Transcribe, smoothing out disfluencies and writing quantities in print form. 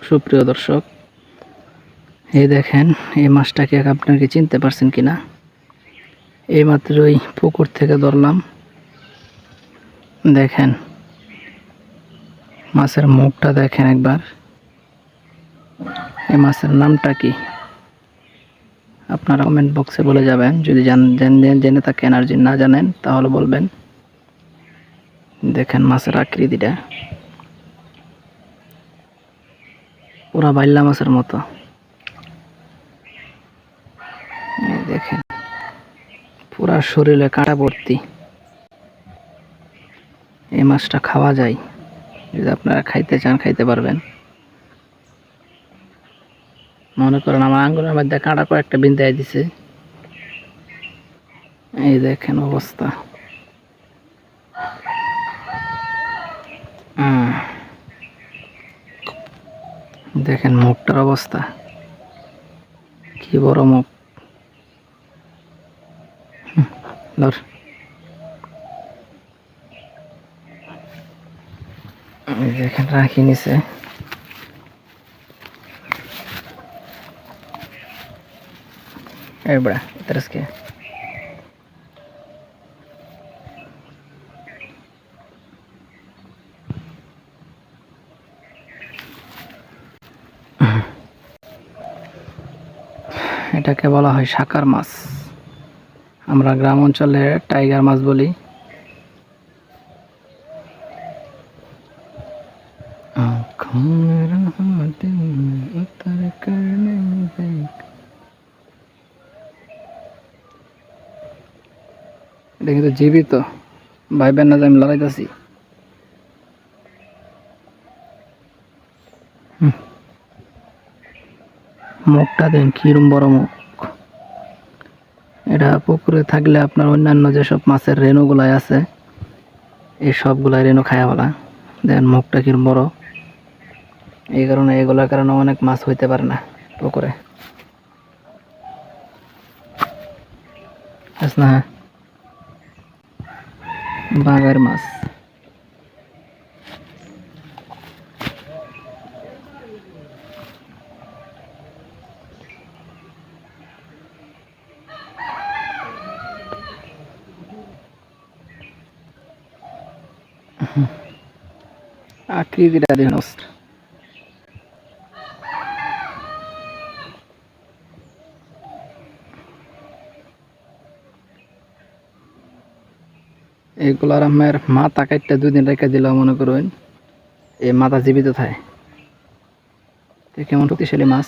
সুপ্রিয় দর্শক, এই দেখেন এই মাছটাকে আপনারা কি চিনতে পারছেন কিনা? এইমাত্রই পুকুর থেকে ধরলাম। দেখেন মাছের মুখটা দেখেন একবার। এই মাছের নামটা কি আপনারা কমেন্ট বক্সে বলে যাবেন। যদি জেনে থাকেন আর যদি না জানেন তাহলে বলবেন। দেখেন মাছের আকৃতিটা পুরা বাইল্লা মাছের মতো। দেখেন পুরা শরীরে কাঁটা ভর্তি। এই মাছটা খাওয়া যায়, যদি আপনারা খাইতে চান খাইতে পারবেন। মনে করেন আমার আঙ্গুলের মধ্যে কাঁটা কয়েকটা বিন্দায় দিছে। এই দেখেন অবস্থা। দেখেন মুখটার অবস্থা, কি বড় মুখ। দেখেন রাখি নিছে। এই বড়া terus ke এটাকে বলা হয় শাকার মাছ। আমরা গ্রাম অঞ্চলে টাইগার মাছ বলি। এটা কিন্তু জীবিত, ভাইবেন না যে আমি লড়াইতেছি। মুখটা দেন কিরম বড় মুখ। এটা পুকুরে থাকলে আপনার অন্যান্য যেসব মাছের রেণুগুলাই আছে এই সবগুলাই রেণু খায়া বলা। দেখেন মুখটা কিরম বড়। এই কারণে এগুলোর কারণে অনেক মাছ হইতে পারে না পুকুরে। না বাঘের মাছ। আকৃতিটা দেখুন। এগুলার আমার মাথা কাটতে 2 দিন রেখে দিলাম, মনে করুন এই মাথা জীবিত থাকে। কেমন শক্তিশালী মাছ।